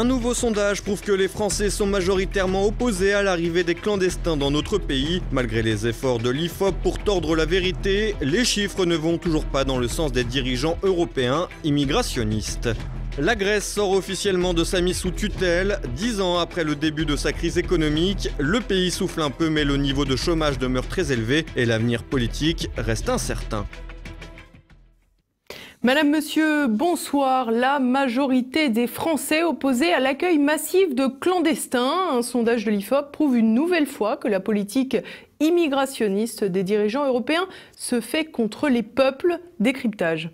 Un nouveau sondage prouve que les Français sont majoritairement opposés à l'arrivée des clandestins dans notre pays. Malgré les efforts de l'IFOP pour tordre la vérité, les chiffres ne vont toujours pas dans le sens des dirigeants européens immigrationnistes. La Grèce sort officiellement de sa mise sous tutelle. 10 ans après le début de sa crise économique, le pays souffle un peu mais le niveau de chômage demeure très élevé et l'avenir politique reste incertain. Madame, Monsieur, bonsoir. La majorité des Français opposés à l'accueil massif de clandestins. Un sondage de l'IFOP prouve une nouvelle fois que la politique immigrationniste des dirigeants européens se fait contre les peuples. Décryptage.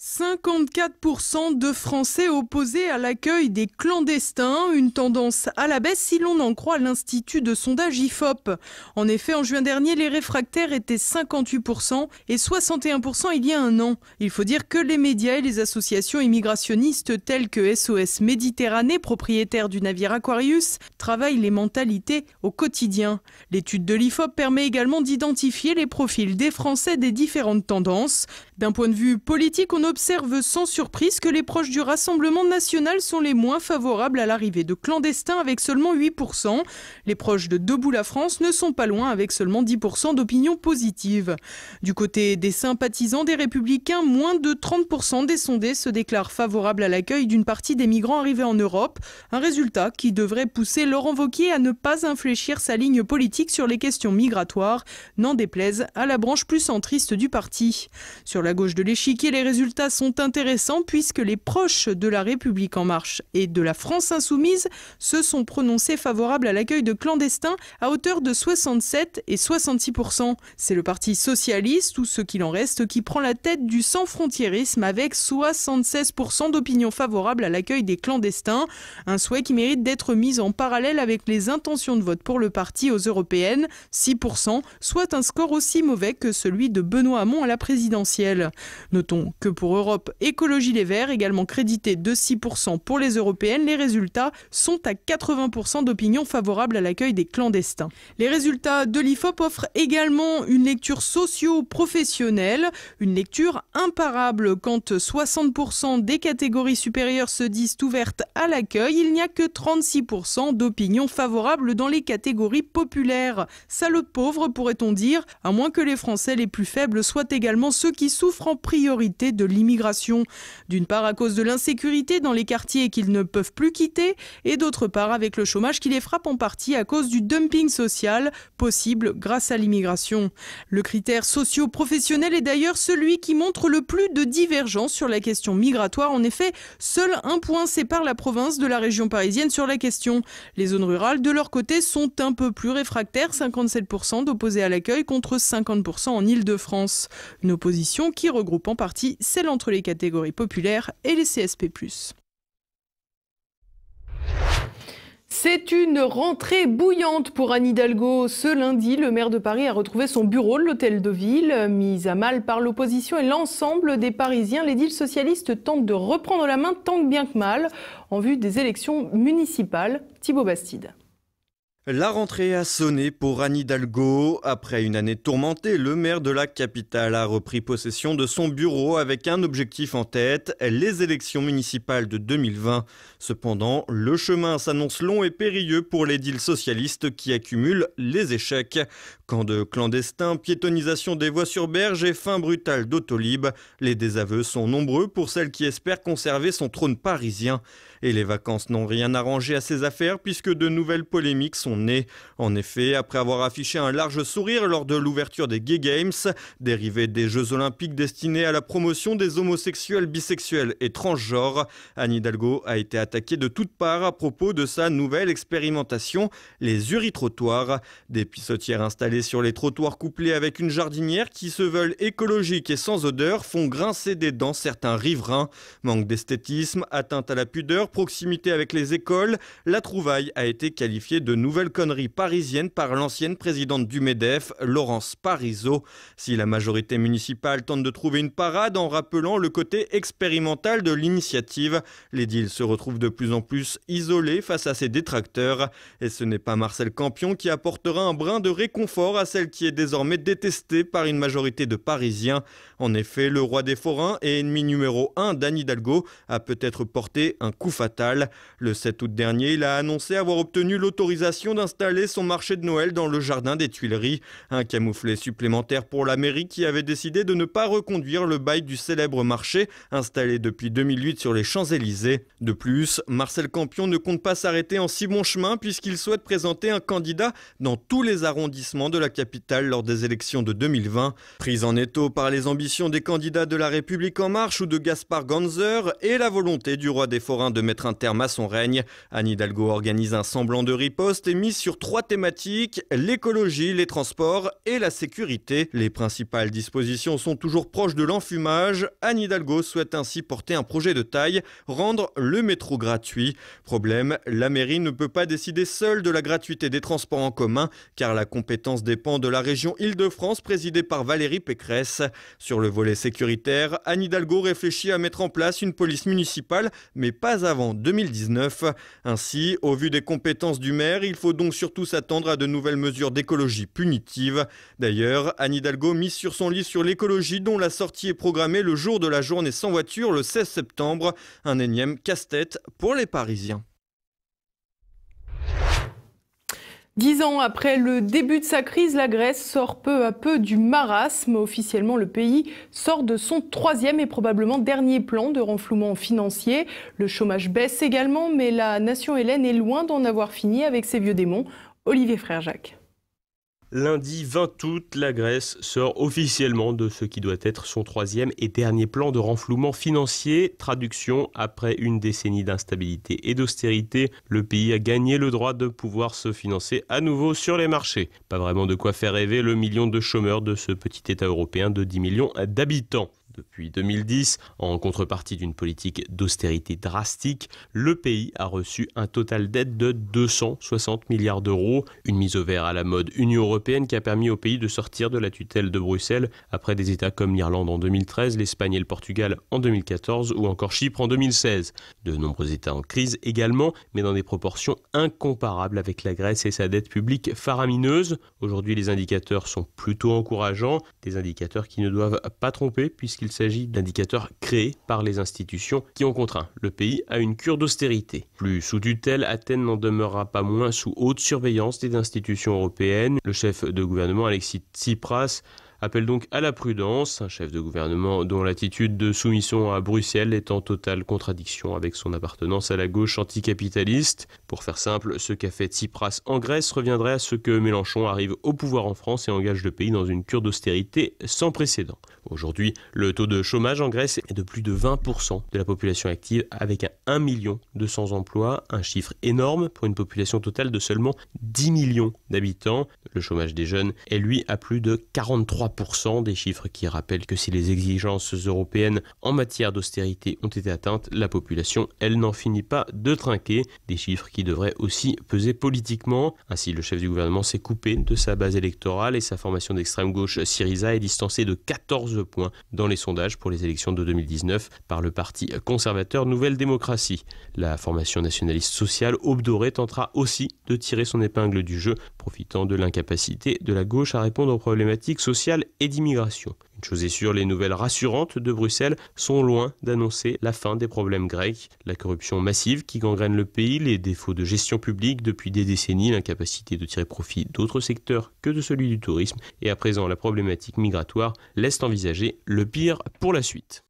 54% de Français opposés à l'accueil des clandestins, une tendance à la baisse si l'on en croit l'Institut de sondage IFOP. En effet, en juin dernier, les réfractaires étaient 58% et 61% il y a un an. Il faut dire que les médias et les associations immigrationnistes telles que SOS Méditerranée, propriétaire du navire Aquarius, travaillent les mentalités au quotidien. L'étude de l'IFOP permet également d'identifier les profils des Français des différentes tendances. D'un point de vue politique, on observe sans surprise que les proches du Rassemblement national sont les moins favorables à l'arrivée de clandestins avec seulement 8%. Les proches de Debout la France ne sont pas loin avec seulement 10% d'opinion positive. Du côté des sympathisants des Républicains, moins de 30% des sondés se déclarent favorables à l'accueil d'une partie des migrants arrivés en Europe. Un résultat qui devrait pousser Laurent Wauquiez à ne pas infléchir sa ligne politique sur les questions migratoires, n'en déplaise à la branche plus centriste du parti. Sur la gauche de l'échiquier, les résultats sont intéressants puisque les proches de La République En Marche et de la France Insoumise se sont prononcés favorables à l'accueil de clandestins à hauteur de 67 et 66%. C'est le Parti socialiste, ou ce qu'il en reste, qui prend la tête du sans-frontiérisme avec 76% d'opinion favorable à l'accueil des clandestins. Un souhait qui mérite d'être mis en parallèle avec les intentions de vote pour le parti aux européennes, 6%, soit un score aussi mauvais que celui de Benoît Hamon à la présidentielle. Notons que pour Europe Écologie Les Verts, également crédité de 6% pour les européennes, les résultats sont à 80% d'opinion favorable à l'accueil des clandestins. Les résultats de l'IFOP offrent également une lecture socio-professionnelle, une lecture imparable. Quand 60% des catégories supérieures se disent ouvertes à l'accueil, il n'y a que 36% d'opinion favorable dans les catégories populaires. Salaud de pauvres, pourrait-on dire, à moins que les Français les plus faibles soient également ceux qui souffrent en priorité de l'immigration. D'une part à cause de l'insécurité dans les quartiers qu'ils ne peuvent plus quitter, et d'autre part avec le chômage qui les frappe en partie à cause du dumping social possible grâce à l'immigration. Le critère socio-professionnel est d'ailleurs celui qui montre le plus de divergences sur la question migratoire. En effet, seul un point sépare la province de la région parisienne sur la question. Les zones rurales, de leur côté, sont un peu plus réfractaires, 57% d'opposés à l'accueil contre 50% en Île-de-France. Une opposition qui regroupe en partie celle entre les catégories populaires et les CSP+. C'est une rentrée bouillante pour Anne Hidalgo. Ce lundi, le maire de Paris a retrouvé son bureau de l'hôtel de ville. Mis à mal par l'opposition et l'ensemble des Parisiens, l'édile socialiste tente de reprendre la main tant bien que mal en vue des élections municipales. Thibaut Bastide. La rentrée a sonné pour Anne Hidalgo. Après une année tourmentée, le maire de la capitale a repris possession de son bureau avec un objectif en tête, les élections municipales de 2020. Cependant, le chemin s'annonce long et périlleux pour l'édile socialiste qui accumule les échecs. Camp de clandestins, piétonisation des voies sur berge et fin brutale d'Autolib. Les désaveux sont nombreux pour celle qui espère conserver son trône parisien. Et les vacances n'ont rien arrangé à ses affaires puisque de nouvelles polémiques sont nées. En effet, après avoir affiché un large sourire lors de l'ouverture des Gay Games, dérivé des Jeux Olympiques destinés à la promotion des homosexuels, bisexuels et transgenres, Anne Hidalgo a été attaquée de toutes parts à propos de sa nouvelle expérimentation, les uritrottoirs. Des pissotières installées sur les trottoirs couplées avec une jardinière qui se veulent écologiques et sans odeur font grincer des dents certains riverains. Manque d'esthétisme, atteinte à la pudeur, proximité avec les écoles, la trouvaille a été qualifiée de nouvelle connerie parisienne par l'ancienne présidente du MEDEF, Laurence Parisot. Si la majorité municipale tente de trouver une parade en rappelant le côté expérimental de l'initiative, l'édile se retrouve de plus en plus isolée face à ses détracteurs. Et ce n'est pas Marcel Campion qui apportera un brin de réconfort confort à celle qui est désormais détestée par une majorité de Parisiens. En effet, le roi des forains et ennemi numéro 1 d'Anne Hidalgo a peut-être porté un coup fatal. Le 7 août dernier, il a annoncé avoir obtenu l'autorisation d'installer son marché de Noël dans le jardin des Tuileries. Un camouflet supplémentaire pour la mairie qui avait décidé de ne pas reconduire le bail du célèbre marché installé depuis 2008 sur les Champs-Élysées. De plus, Marcel Campion ne compte pas s'arrêter en si bon chemin puisqu'il souhaite présenter un candidat dans tous les arrondissements de la capitale lors des élections de 2020. Prise en étau par les ambitions des candidats de La République En Marche ou de Gaspard Ganzer et la volonté du roi des forains de mettre un terme à son règne, Anne Hidalgo organise un semblant de riposte et mise sur 3 thématiques, l'écologie, les transports et la sécurité. Les principales dispositions sont toujours proches de l'enfumage. Anne Hidalgo souhaite ainsi porter un projet de taille, rendre le métro gratuit. Problème, la mairie ne peut pas décider seule de la gratuité des transports en commun car la compétence dépend de la région Île-de-France présidée par Valérie Pécresse. Sur le volet sécuritaire, Anne Hidalgo réfléchit à mettre en place une police municipale, mais pas avant 2019. Ainsi, au vu des compétences du maire, il faut donc surtout s'attendre à de nouvelles mesures d'écologie punitives. D'ailleurs, Anne Hidalgo mise sur son livre sur l'écologie dont la sortie est programmée le jour de la journée sans voiture le 16 septembre. Un énième casse-tête pour les Parisiens. 10 ans après le début de sa crise, la Grèce sort peu à peu du marasme. Officiellement, le pays sort de son 3e et probablement dernier plan de renflouement financier. Le chômage baisse également, mais la nation hellène est loin d'en avoir fini avec ses vieux démons. Olivier Frère-Jacques. Lundi 20 août, la Grèce sort officiellement de ce qui doit être son 3e et dernier plan de renflouement financier. Traduction, après une décennie d'instabilité et d'austérité, le pays a gagné le droit de pouvoir se financer à nouveau sur les marchés. Pas vraiment de quoi faire rêver le million de chômeurs de ce petit État européen de 10 millions d'habitants. Depuis 2010, en contrepartie d'une politique d'austérité drastique, le pays a reçu un total d'aide de 260 milliards d'euros, une mise au vert à la mode Union européenne qui a permis au pays de sortir de la tutelle de Bruxelles après des États comme l'Irlande en 2013, l'Espagne et le Portugal en 2014 ou encore Chypre en 2016. De nombreux États en crise également, mais dans des proportions incomparables avec la Grèce et sa dette publique faramineuse. Aujourd'hui, les indicateurs sont plutôt encourageants, des indicateurs qui ne doivent pas tromper puisqu'il s'agit d'indicateurs créés par les institutions qui ont contraint le pays à une cure d'austérité. Plus sous tutelle, Athènes n'en demeurera pas moins sous haute surveillance des institutions européennes. Le chef de gouvernement Alexis Tsipras appelle donc à la prudence, un chef de gouvernement dont l'attitude de soumission à Bruxelles est en totale contradiction avec son appartenance à la gauche anticapitaliste. Pour faire simple, ce qu'a fait Tsipras en Grèce reviendrait à ce que Mélenchon arrive au pouvoir en France et engage le pays dans une cure d'austérité sans précédent. Aujourd'hui, le taux de chômage en Grèce est de plus de 20% de la population active avec 1 200 000 emplois, un chiffre énorme pour une population totale de seulement 10 millions d'habitants. Le chômage des jeunes est lui à plus de 43%, des chiffres qui rappellent que si les exigences européennes en matière d'austérité ont été atteintes, la population, elle, n'en finit pas de trinquer. Des chiffres qui devraient aussi peser politiquement. Ainsi, le chef du gouvernement s'est coupé de sa base électorale et sa formation d'extrême gauche Syriza est distancée de 14 points dans les sondages pour les élections de 2019 par le parti conservateur Nouvelle Démocratie. La formation nationaliste sociale Aube Dorée tentera aussi de tirer son épingle du jeu, profitant de l'incapacité de la gauche à répondre aux problématiques sociales et d'immigration. Une chose est sûre, les nouvelles rassurantes de Bruxelles sont loin d'annoncer la fin des problèmes grecs. La corruption massive qui gangrène le pays, les défauts de gestion publique depuis des décennies, l'incapacité de tirer profit d'autres secteurs que de celui du tourisme et à présent la problématique migratoire laissent envisager le pire pour la suite.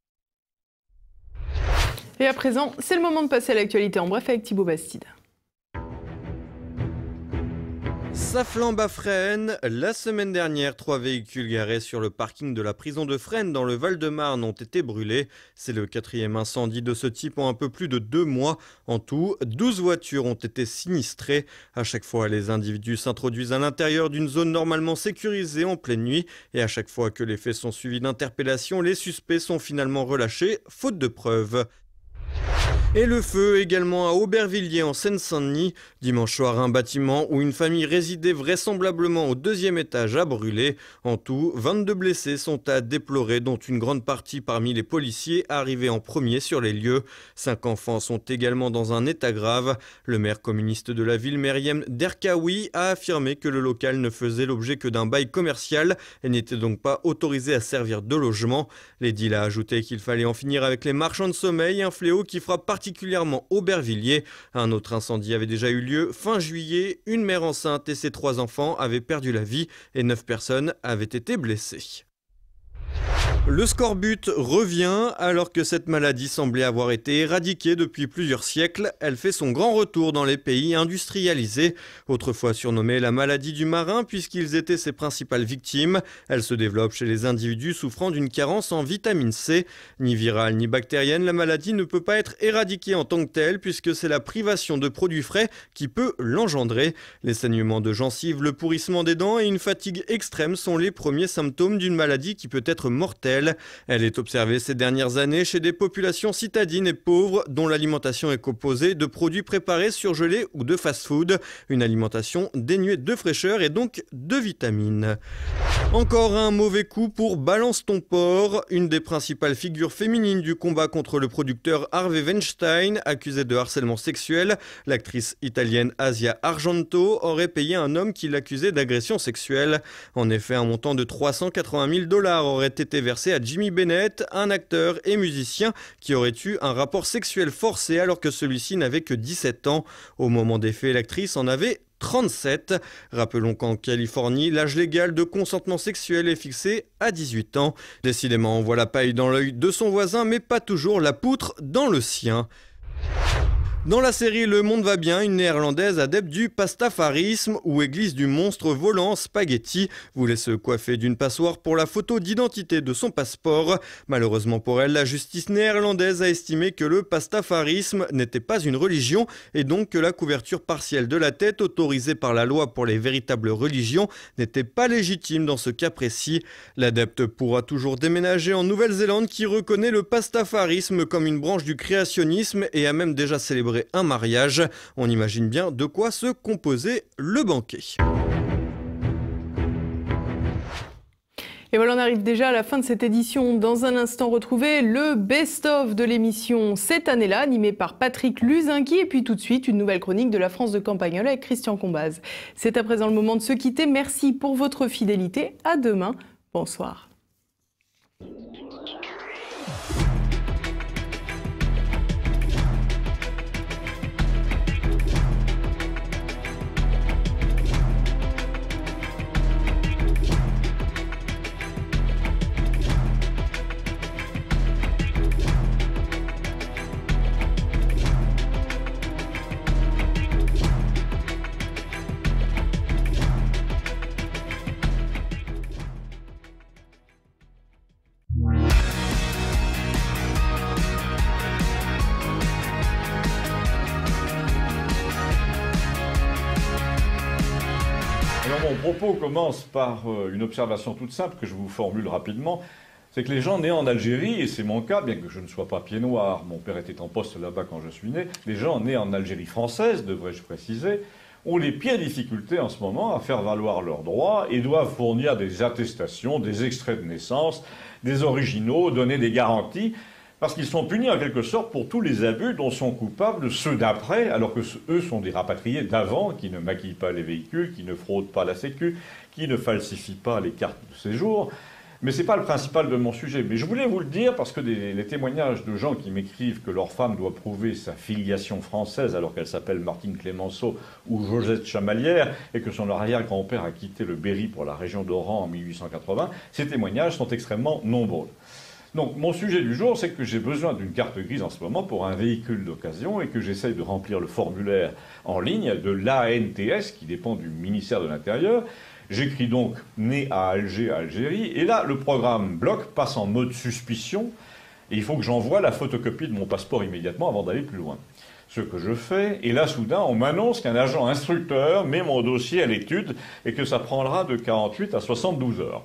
Et à présent, c'est le moment de passer à l'actualité en bref avec Thibaut Bastide. Ça flambe à Fresnes. La semaine dernière, 3 véhicules garés sur le parking de la prison de Fresnes dans le Val-de-Marne ont été brûlés. C'est le 4e incendie de ce type en un peu plus de 2 mois. En tout, 12 voitures ont été sinistrées. À chaque fois, les individus s'introduisent à l'intérieur d'une zone normalement sécurisée en pleine nuit. Et à chaque fois que les faits sont suivis d'interpellations, les suspects sont finalement relâchés, faute de preuves. Et le feu également à Aubervilliers en Seine-Saint-Denis. Dimanche soir, un bâtiment où une famille résidait vraisemblablement au 2e étage a brûlé. En tout, 22 blessés sont à déplorer, dont une grande partie parmi les policiers arrivés en premier sur les lieux. 5 enfants sont également dans un état grave. Le maire communiste de la ville, Meriem Derkaoui, a affirmé que le local ne faisait l'objet que d'un bail commercial et n'était donc pas autorisé à servir de logement. L'édile a ajouté qu'il fallait en finir avec les marchands de sommeil, un fléau qui frappe particulièrement Aubervilliers. Un autre incendie avait déjà eu lieu fin juillet. Une mère enceinte et ses 3 enfants avaient perdu la vie et 9 personnes avaient été blessées. Le scorbut revient alors que cette maladie semblait avoir été éradiquée depuis plusieurs siècles. Elle fait son grand retour dans les pays industrialisés. Autrefois surnommée la maladie du marin puisqu'ils étaient ses principales victimes, elle se développe chez les individus souffrant d'une carence en vitamine C. Ni virale ni bactérienne, la maladie ne peut pas être éradiquée en tant que telle puisque c'est la privation de produits frais qui peut l'engendrer. Les saignements de gencives, le pourrissement des dents et une fatigue extrême sont les premiers symptômes d'une maladie qui peut être mortelle. Elle est observée ces dernières années chez des populations citadines et pauvres dont l'alimentation est composée de produits préparés, surgelés ou de fast-food. Une alimentation dénuée de fraîcheur et donc de vitamines. Encore un mauvais coup pour Balance ton porc. Une des principales figures féminines du combat contre le producteur Harvey Weinstein, accusé de harcèlement sexuel, l'actrice italienne Asia Argento aurait payé un homme qui l'accusait d'agression sexuelle. En effet, un montant de 380 000 $ aurait été versé à Jimmy Bennett, un acteur et musicien qui aurait eu un rapport sexuel forcé alors que celui-ci n'avait que 17 ans. Au moment des faits, l'actrice en avait 37. Rappelons qu'en Californie, l'âge légal de consentement sexuel est fixé à 18 ans. Décidément, on voit la paille dans l'œil de son voisin, mais pas toujours la poutre dans le sien. Dans la série Le Monde va bien, une néerlandaise adepte du pastafarisme ou église du monstre volant spaghetti voulait se coiffer d'une passoire pour la photo d'identité de son passeport. Malheureusement pour elle, la justice néerlandaise a estimé que le pastafarisme n'était pas une religion et donc que la couverture partielle de la tête autorisée par la loi pour les véritables religions n'était pas légitime dans ce cas précis. L'adepte pourra toujours déménager en Nouvelle-Zélande qui reconnaît le pastafarisme comme une branche du créationnisme et a même déjà célébré un mariage. On imagine bien de quoi se composait le banquet. Et voilà, on arrive déjà à la fin de cette édition. Dans un instant, retrouvez le best-of de l'émission cette année-là, animé par Patrick Luzinski. Et puis tout de suite, une nouvelle chronique de la France de Campagnole avec Christian Combaz. C'est à présent le moment de se quitter. Merci pour votre fidélité. À demain. Bonsoir. Mon propos commence par une observation toute simple que je vous formule rapidement. C'est que les gens nés en Algérie, et c'est mon cas, bien que je ne sois pas pied noir, mon père était en poste là-bas quand je suis né, les gens nés en Algérie française, devrais-je préciser, ont les pires difficultés en ce moment à faire valoir leurs droits et doivent fournir des attestations, des extraits de naissance, des originaux, donner des garanties, parce qu'ils sont punis en quelque sorte pour tous les abus dont sont coupables ceux d'après, alors que eux sont des rapatriés d'avant, qui ne maquillent pas les véhicules, qui ne fraudent pas la Sécu, qui ne falsifient pas les cartes de séjour. Mais ce n'est pas le principal de mon sujet. Mais je voulais vous le dire parce que les témoignages de gens qui m'écrivent que leur femme doit prouver sa filiation française alors qu'elle s'appelle Martine Clémenceau ou Josette Chamalière et que son arrière-grand-père a quitté le Berry pour la région d'Oran en 1880, ces témoignages sont extrêmement nombreux. Donc mon sujet du jour, c'est que j'ai besoin d'une carte grise en ce moment pour un véhicule d'occasion et que j'essaye de remplir le formulaire en ligne de l'ANTS qui dépend du ministère de l'Intérieur. J'écris donc « né à Alger, Algérie » et là le programme bloque, passe en mode suspicion et il faut que j'envoie la photocopie de mon passeport immédiatement avant d'aller plus loin. Ce que je fais, et là soudain on m'annonce qu'un agent instructeur met mon dossier à l'étude et que ça prendra de 48 à 72 heures.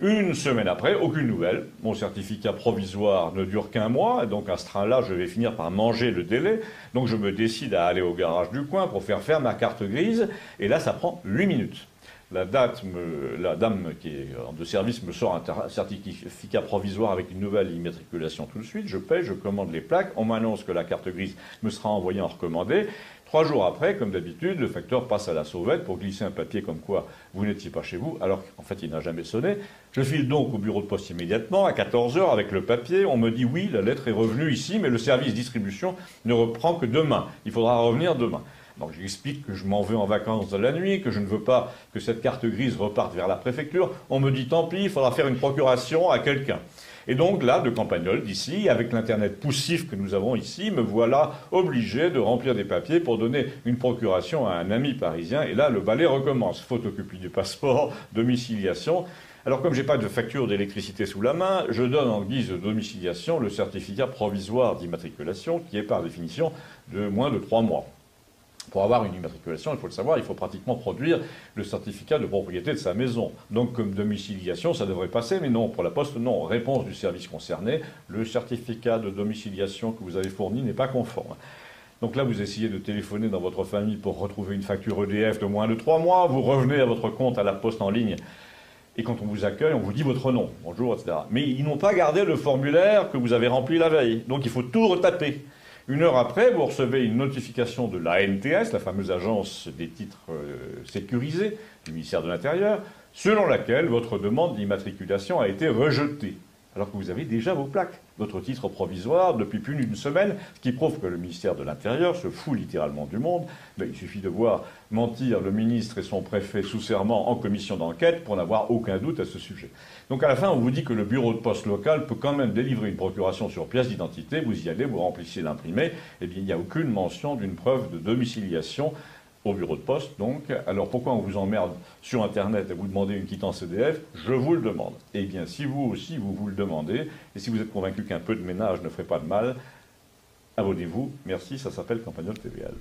Une semaine après, aucune nouvelle. Mon certificat provisoire ne dure qu'un mois, donc à ce train-là, je vais finir par manger le délai. Donc je me décide à aller au garage du coin pour faire faire ma carte grise, et là, ça prend 8 minutes. La dame qui est de service me sort un certificat provisoire avec une nouvelle immatriculation tout de suite. Je paye, je commande les plaques. On m'annonce que la carte grise me sera envoyée en recommandé. 3 jours après, comme d'habitude, le facteur passe à la sauvette pour glisser un papier comme quoi vous n'étiez pas chez vous, alors qu'en fait il n'a jamais sonné. Je file donc au bureau de poste immédiatement, à 14 h avec le papier. On me dit oui, la lettre est revenue ici, mais le service distribution ne reprend que demain. Il faudra revenir demain. Donc j'explique que je m'en vais en vacances de la nuit, que je ne veux pas que cette carte grise reparte vers la préfecture. On me dit tant pis, il faudra faire une procuration à quelqu'un. Et donc là, de Campagnol, d'ici, avec l'internet poussif que nous avons ici, me voilà obligé de remplir des papiers pour donner une procuration à un ami parisien. Et là, le balai recommence. Photocopie du passeport, domiciliation. Alors comme je n'ai pas de facture d'électricité sous la main, je donne en guise de domiciliation le certificat provisoire d'immatriculation qui est par définition de moins de 3 mois. Pour avoir une immatriculation, il faut le savoir, il faut pratiquement produire le certificat de propriété de sa maison. Donc comme domiciliation, ça devrait passer, mais non, pour la Poste, non. Réponse du service concerné, le certificat de domiciliation que vous avez fourni n'est pas conforme. Donc là, vous essayez de téléphoner dans votre famille pour retrouver une facture EDF de moins de 3 mois, vous revenez à votre compte à la Poste en ligne, et quand on vous accueille, on vous dit votre nom, bonjour, etc. Mais ils n'ont pas gardé le formulaire que vous avez rempli la veille, donc il faut tout retaper. 1 heure après, vous recevez une notification de l'ANTS, la fameuse agence des titres sécurisés du ministère de l'Intérieur, selon laquelle votre demande d'immatriculation a été rejetée, alors que vous avez déjà vos plaques, votre titre provisoire depuis plus d'une semaine, ce qui prouve que le ministère de l'Intérieur se fout littéralement du monde. Mais il suffit de voir mentir le ministre et son préfet sous serment en commission d'enquête pour n'avoir aucun doute à ce sujet. Donc à la fin, on vous dit que le bureau de poste local peut quand même délivrer une procuration sur pièce d'identité, vous y allez, vous remplissez l'imprimé, et bien il n'y a aucune mention d'une preuve de domiciliation au bureau de poste. Donc, alors pourquoi on vous emmerde sur Internet à vous demander une quittance EDF? Je vous le demande. Eh bien, si vous aussi, vous le demandez, et si vous êtes convaincu qu'un peu de ménage ne ferait pas de mal, abonnez-vous. Merci, ça s'appelle Campagnol TVL.